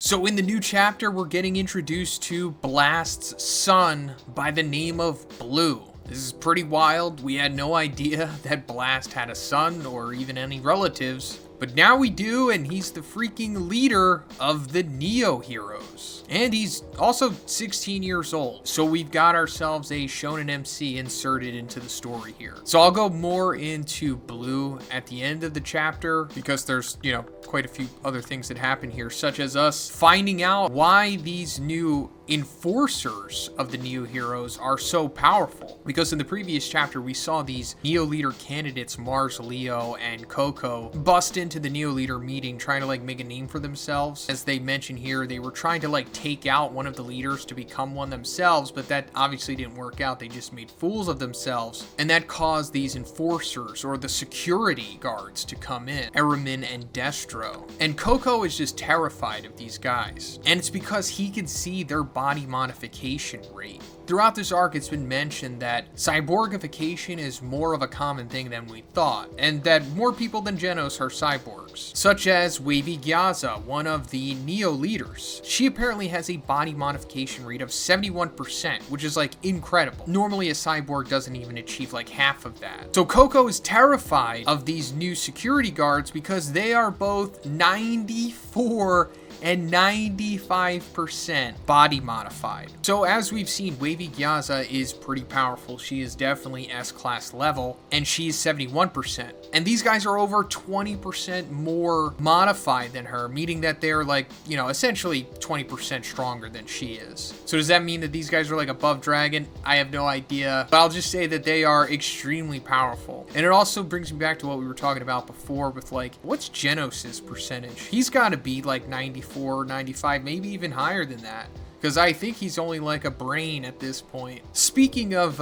So in the new chapter, we're getting introduced to Blast's son by the name of Blue. This is pretty wild. We had no idea that Blast had a son or even any relatives. But now we do, and he's the freaking leader of the Neo Heroes. And he's also 16 years old. So we've got ourselves a Shonen MC inserted into the story here. So I'll go more into Blue at the end of the chapter because there's, quite a few other things that happen here, such as us finding out why these new enforcers of the Neo Heroes are so powerful. Because in the previous chapter, we saw these Neo Leader candidates, Mars, Leo, and Coco, bust into the Neo Leader meeting trying to make a name for themselves. As they mention here, they were trying to take out one of the leaders to become one themselves, but that obviously didn't work out. They just made fools of themselves, and that caused these enforcers, or the security guards, to come in, Eramin and Destro. And Coco is just terrified of these guys, and it's because he can see their body modification rate. Throughout this arc, it's been mentioned that cyborgification is more of a common thing than we thought, and that more people than Genos are cyborgs, such as Wavy Gyaza, one of the Neo leaders. She apparently has a body modification rate of 71%, which is incredible. Normally a cyborg doesn't even achieve half of that. So Coco is terrified of these new security guards because they are both 94 and 95% body modified. So as we've seen, Wavy Gyaza is pretty powerful. She is definitely S-class level, and she's 71%. And these guys are over 20% more modified than her, meaning that they're essentially 20% stronger than she is. So does that mean that these guys are above Dragon? I have no idea, but I'll just say that they are extremely powerful. And it also brings me back to what we were talking about before with what's Genos' percentage? He's gotta be 94, 95, maybe even higher than that, because I think he's only a brain at this point. Speaking of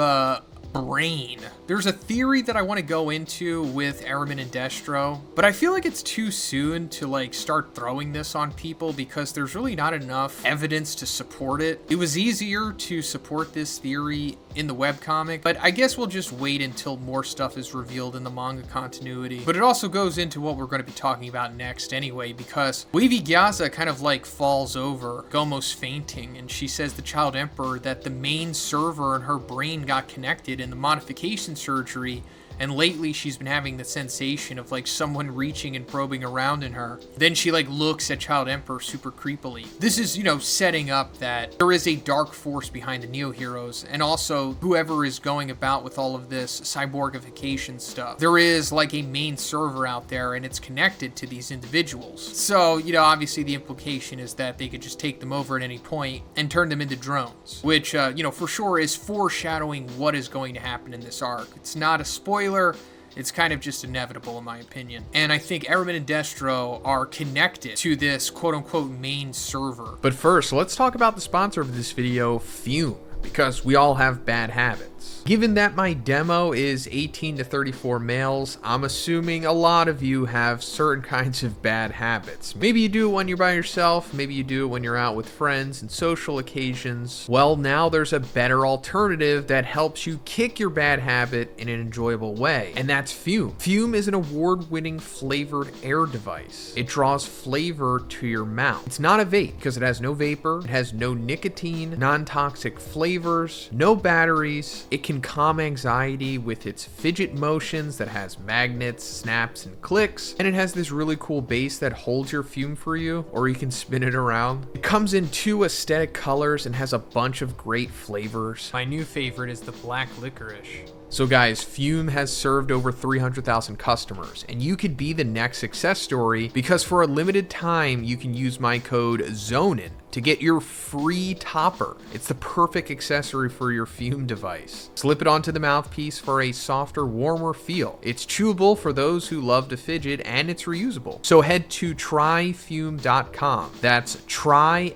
brain, there's a theory that I want to go into with Eramin and Destro, but I feel it's too soon to start throwing this on people because there's really not enough evidence to support it. It was easier to support this theory in the webcomic, but I guess we'll just wait until more stuff is revealed in the manga continuity. But it also goes into what we're going to be talking about next anyway, because Wavy Gyaza kind of falls over, almost fainting, and she says to Child Emperor that the main server in her brain got connected in the modification surgery, and lately she's been having the sensation of someone reaching and probing around in her. Then she looks at Child Emperor super creepily. This is, setting up that there is a dark force behind the Neo Heroes, and also whoever is going about with all of this cyborgification stuff. There is a main server out there, and it's connected to these individuals. So, obviously the implication is that they could just take them over at any point and turn them into drones, which, for sure is foreshadowing what is going to happen in this arc. It's not a spoiler. It's kind of just inevitable in my opinion. And I think Eramin and Destro are connected to this quote-unquote main server. But first, let's talk about the sponsor of this video, Fume, because we all have bad habits. Given that my demo is 18 to 34 males, I'm assuming a lot of you have certain kinds of bad habits. Maybe you do it when you're by yourself, maybe you do it when you're out with friends and social occasions. Well, now there's a better alternative that helps you kick your bad habit in an enjoyable way, and that's Fume. Fume is an award-winning flavored air device. It draws flavor to your mouth. It's not a vape because it has no vapor, it has no nicotine, non-toxic flavors, no batteries. It can calm anxiety with its fidget motions that has magnets, snaps, and clicks, and it has this really cool base that holds your fume for you, or you can spin it around. It comes in 2 aesthetic colors and has a bunch of great flavors. My new favorite is the black licorice. So guys, Fume has served over 300,000 customers, and you could be the next success story because for a limited time, you can use my code Zhoniin to get your free topper. It's the perfect accessory for your Fume device. Slip it onto the mouthpiece for a softer, warmer feel. It's chewable for those who love to fidget, and it's reusable. So head to tryfume.com. That's tryfum.com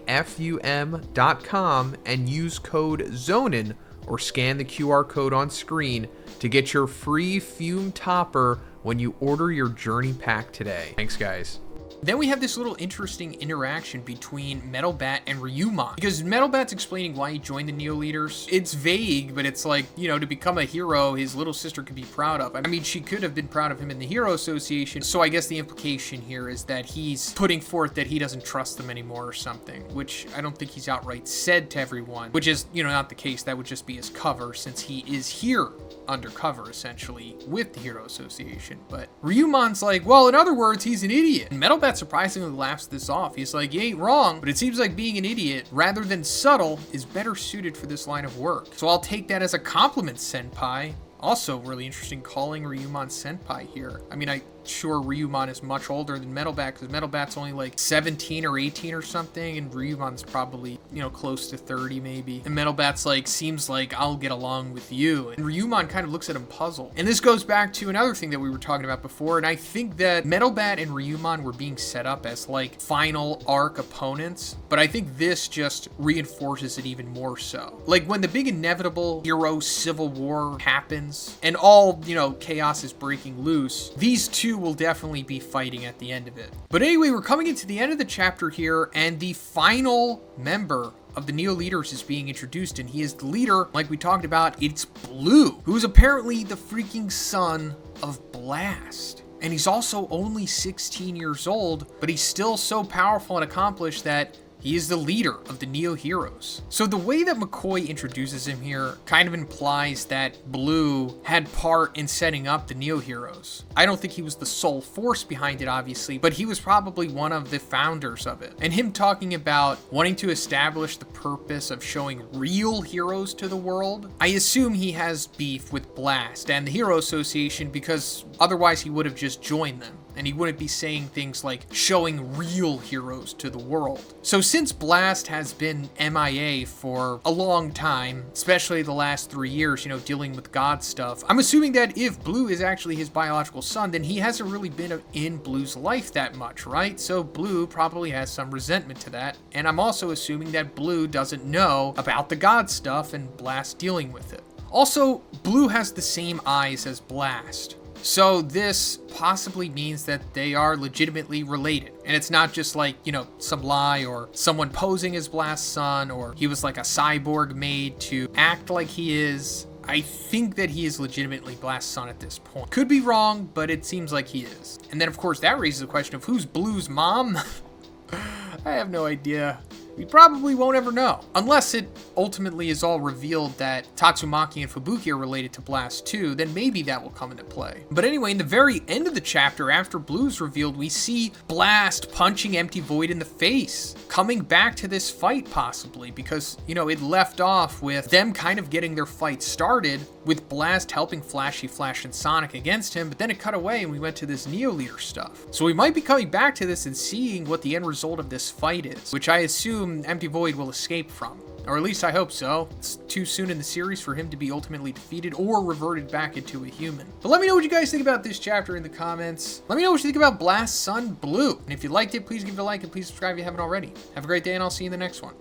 and use code Zhoniin or scan the QR code on screen to get your free Fume topper when you order your journey pack today. Thanks, guys. Then we have this little interesting interaction between Metal Bat and Ryumon, because Metal Bat's explaining why he joined the Neo Leaders. It's vague, but it's like, you know, to become a hero his little sister could be proud of. I mean, she could have been proud of him in the Hero Association, so I guess the implication here is that he's putting forth that he doesn't trust them anymore or something, which I don't think he's outright said to everyone, which is, you know, not the case. That would just be his cover, since he is here undercover, essentially, with the Hero Association. But Ryumon's like, well, in other words, he's an idiot. And Metal Bat surprisingly laughs this off. He's like, you ain't wrong, but it seems like being an idiot, rather than subtle, is better suited for this line of work. So I'll take that as a compliment, Senpai. Also, really interesting calling Ryumon Senpai here. I mean, I'm sure Ryumon is much older than Metal Bat, because Metal Bat's only like 17 or 18 or something, and Ryumon's probably, you know, close to 30 maybe. And Metal Bat's like, seems like I'll get along with you. And Ryumon kind of looks at him puzzled. And this goes back to another thing that we were talking about before, and I think that Metal Bat and Ryumon were being set up as like final arc opponents, but I think this just reinforces it even more so. Like when the big inevitable hero civil war happens and all, you know, chaos is breaking loose, these two will definitely be fighting at the end of it. But anyway, we're coming into the end of the chapter here, and the final member of the Neo Leaders is being introduced, and he is the leader, like we talked about. It's Blue, who is apparently the freaking son of Blast. And he's also only 16 years old, but he's still so powerful and accomplished that he is the leader of the Neo Heroes. So the way that McCoy introduces him here kind of implies that Blue had part in setting up the Neo Heroes. I don't think he was the sole force behind it, obviously, but he was probably one of the founders of it. And him talking about wanting to establish the purpose of showing real heroes to the world, I assume he has beef with Blast and the Hero Association, because otherwise he would have just joined them. And he wouldn't be saying things like showing real heroes to the world. So since Blast has been MIA for a long time, especially the last 3 years, you know, dealing with God stuff, I'm assuming that if Blue is actually his biological son, then he hasn't really been in Blue's life that much, right? So Blue probably has some resentment to that. And I'm also assuming that Blue doesn't know about the God stuff and Blast dealing with it. Also, Blue has the same eyes as Blast. So this possibly means that they are legitimately related. And it's not just like, you know, some lie or someone posing as Blast's son, or he was like a cyborg made to act like he is. I think that he is legitimately Blast's son at this point. Could be wrong, but it seems like he is. And then of course that raises the question of who's Blue's mom? I have no idea. We probably won't ever know. Unless it ultimately is all revealed that Tatsumaki and Fubuki are related to Blast too, then maybe that will come into play. But anyway, in the very end of the chapter, after Blue's revealed, we see Blast punching Empty Void in the face, coming back to this fight possibly, because, you know, it left off with them kind of getting their fight started, with Blast helping Flashy Flash and Sonic against him, but then it cut away and we went to this Neo Leader stuff. So we might be coming back to this and seeing what the end result of this fight is, which I assume Empty Void will escape from. Or at least I hope so. It's too soon in the series for him to be ultimately defeated or reverted back into a human. But let me know what you guys think about this chapter in the comments. Let me know what you think about Blast's son, Blue. And if you liked it, please give it a like and please subscribe if you haven't already. Have a great day, and I'll see you in the next one.